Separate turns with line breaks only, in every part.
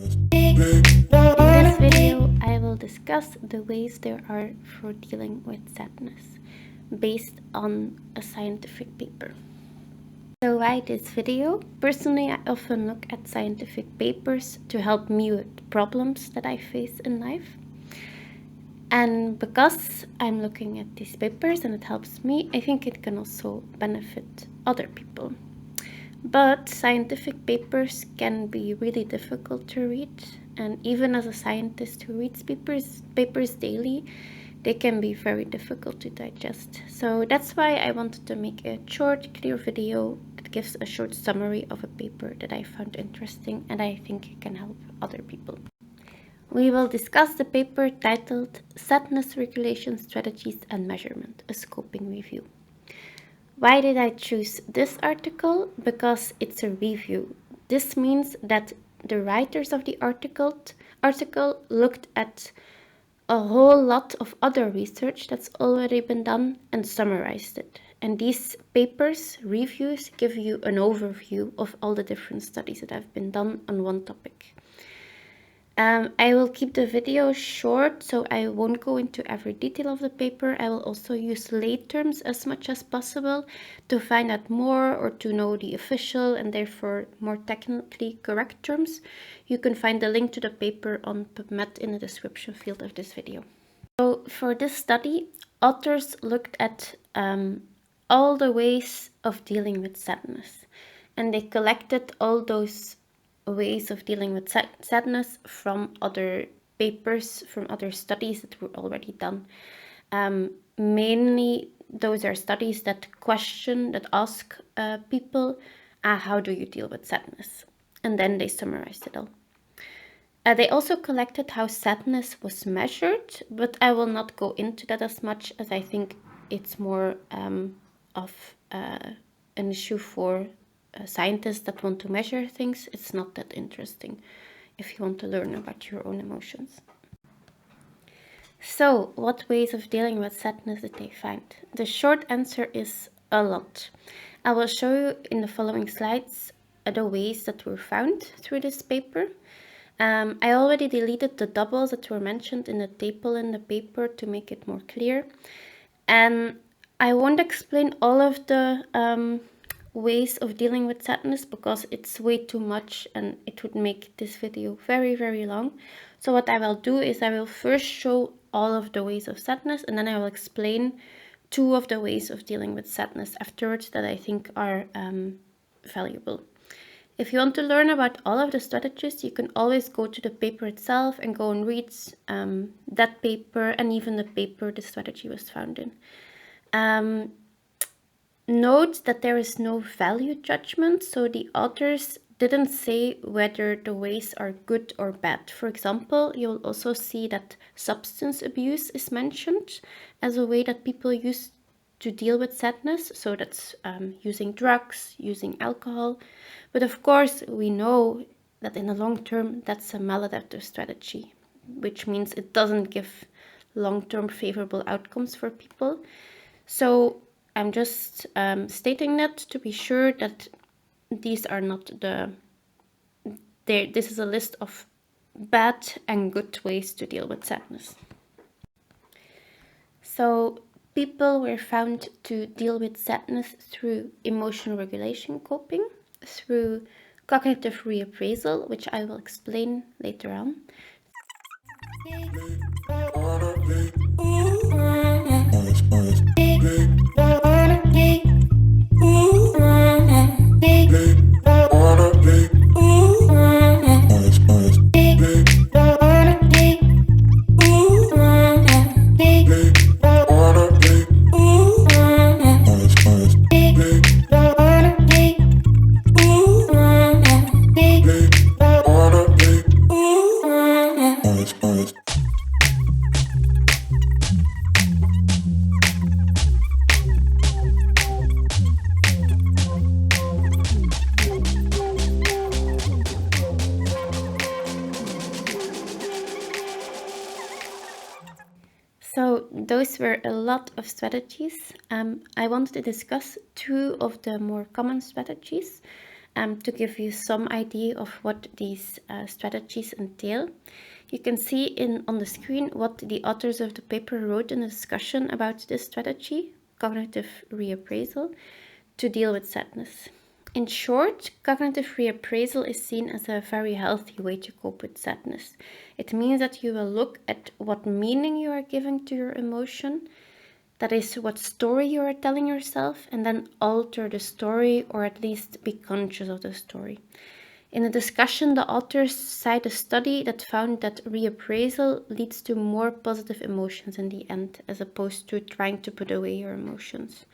In this video, I will discuss the ways there are for dealing with sadness based on a scientific paper. So why this video? Personally, I often look at scientific papers to help me with problems that I face in life. And because I'm looking at these papers and it helps me, I think it can also benefit other people. But scientific papers can be really difficult to read, and even as a scientist who reads papers daily, they can be very difficult to digest. So that's why I wanted to make a short, clear video that gives a short summary of a paper that I found interesting and I think can help other people. We will discuss the paper titled Sadness Regulation Strategies and Measurement, a scoping review. Why did I choose this article? Because it's a review. This means that the writers of the article looked at a whole lot of other research that's already been done and summarized it. And these papers, reviews, give you an overview of all the different studies that have been done on one topic. I will keep the video short, so I won't go into every detail of the paper. I will also use lay terms as much as possible to find out more or to know the official and therefore more technically correct terms. You can find the link to the paper on PubMed in the description field of this video. So for this study, authors looked at all the ways of dealing with sadness, and they collected all those ways of dealing with sadness from other papers, from other studies that were already done. Mainly those are studies that ask people, how do you deal with sadness? And then they summarized it all. They also collected how sadness was measured, but I will not go into that as much as I think it's more of an issue for scientists that want to measure things. It's not that interesting if you want to learn about your own emotions. So, what ways of dealing with sadness did they find? The short answer is a lot. I will show you in the following slides the ways that were found through this paper. I already deleted the doubles that were mentioned in the table in the paper to make it more clear. And I won't explain all of the ways of dealing with sadness because it's way too much and it would make this video very, very long. So what I will do is I will first show all of the ways of sadness and then I will explain 2 of the ways of dealing with sadness afterwards that I think are valuable. If you want to learn about all of the strategies, you can always go to the paper itself and go and read that paper and even the paper the strategy was found in. Note that there is no value judgment, so the authors didn't say whether the ways are good or bad. For example, you'll also see that substance abuse is mentioned as a way that people use to deal with sadness, so that's using drugs, using alcohol. But of course, we know that in the long term, that's a maladaptive strategy, which means it doesn't give long-term favorable outcomes for people. So I'm just stating that to be sure that these are not this is a list of bad and good ways to deal with sadness. So people were found to deal with sadness through emotional regulation coping, through cognitive reappraisal, which I will explain later on. So those were a lot of strategies. I wanted to discuss 2 of the more common strategies. to give you some idea of what these strategies entail. You can see on the screen what the authors of the paper wrote in a discussion about this strategy, cognitive reappraisal, to deal with sadness. In short, cognitive reappraisal is seen as a very healthy way to cope with sadness. It means that you will look at what meaning you are giving to your emotion, that is, what story you are telling yourself, and then alter the story, or at least be conscious of the story. In the discussion, the authors cite a study that found that reappraisal leads to more positive emotions in the end, as opposed to trying to put away your emotions.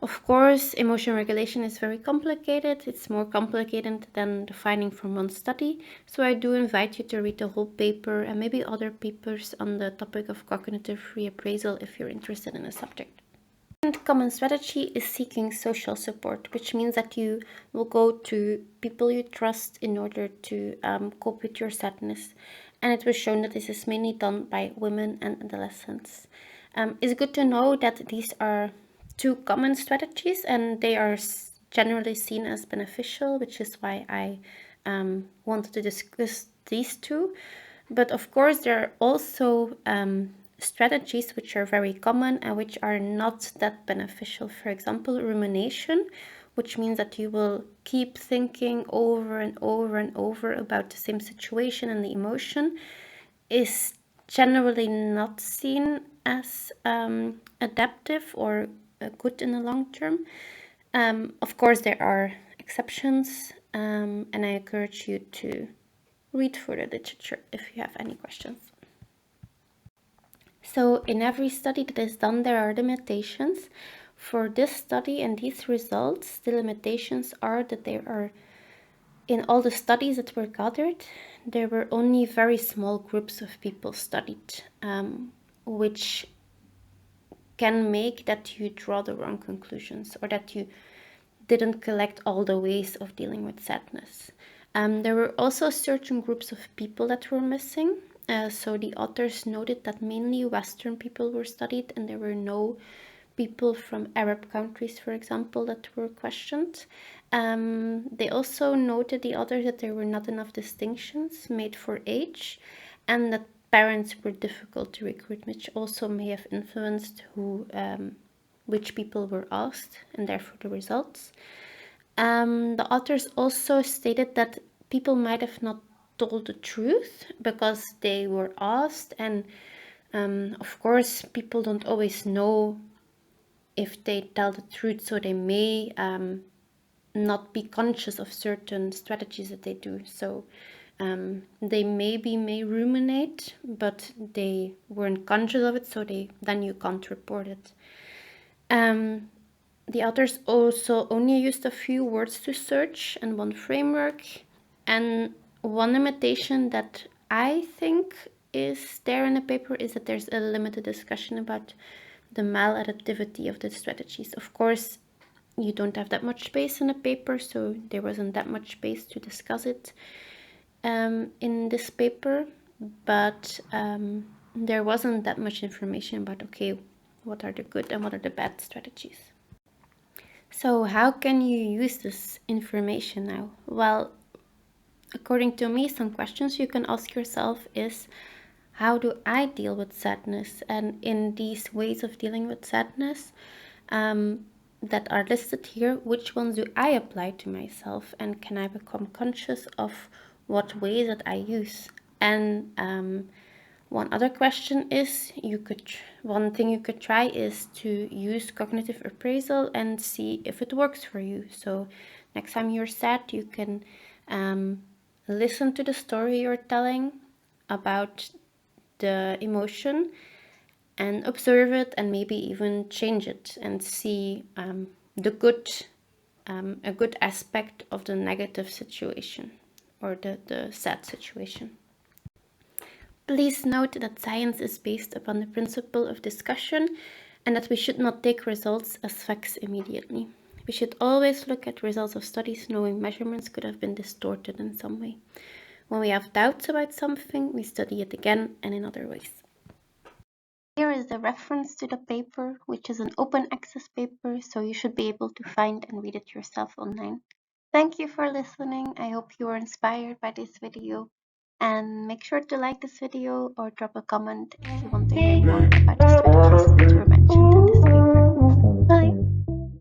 Of course, emotion regulation is very complicated. It's more complicated than the finding from one study. So I do invite you to read the whole paper and maybe other papers on the topic of cognitive reappraisal if you're interested in the subject. And common strategy is seeking social support, which means that you will go to people you trust in order to cope with your sadness. And it was shown that this is mainly done by women and adolescents. It's good to know that these are two common strategies and they are generally seen as beneficial, which is why I wanted to discuss these two. But of course, there are also strategies which are very common and which are not that beneficial. For example, rumination, which means that you will keep thinking over and over and over about the same situation and the emotion, is generally not seen as adaptive or good in the long term. Of course, there are exceptions, and I encourage you to read further literature if you have any questions. So in every study that is done, there are limitations. For this study and these results, the limitations are that there are, in all the studies that were gathered, there were only very small groups of people studied, which can make that you draw the wrong conclusions or that you didn't collect all the ways of dealing with sadness. There were also certain groups of people that were missing. So the authors noted that mainly Western people were studied and there were no people from Arab countries, for example, that were questioned. They also noted, the authors, that there were not enough distinctions made for age and that parents were difficult to recruit, which also may have influenced which people were asked and therefore the results. The authors also stated that people might have not told the truth because they were asked, and of course, people don't always know if they tell the truth, so they may not be conscious of certain strategies that they do. So they may ruminate, but they weren't conscious of it, so then you can't report it. The authors also only used a few words to search and one framework. And one limitation that I think is there in the paper is that there's a limited discussion about the maladaptivity of the strategies. Of course, you don't have that much space in the paper, so there wasn't that much space to discuss it in this paper, but there wasn't that much information about, okay, what are the good and what are the bad strategies. So how can you use this information now? Well, according to me, some questions you can ask yourself is, how do I deal with sadness? And in these ways of dealing with sadness that are listed here, which ones do I apply to myself? And can I become conscious of what ways that I use? And one other question is, one thing you could try is to use cognitive appraisal and see if it works for you. So next time you're sad, you can listen to the story you're telling about the emotion and observe it and maybe even change it and see the good, a good aspect of the negative situation or the sad situation. Please note that science is based upon the principle of discussion and that we should not take results as facts immediately. We should always look at results of studies knowing measurements could have been distorted in some way. When we have doubts about something, we study it again and in other ways. Here is the reference to the paper, which is an open access paper, so you should be able to find and read it yourself online. Thank you for listening. I hope you were inspired by this video. And make sure to like this video or drop a comment if you want to hear more about this strategies.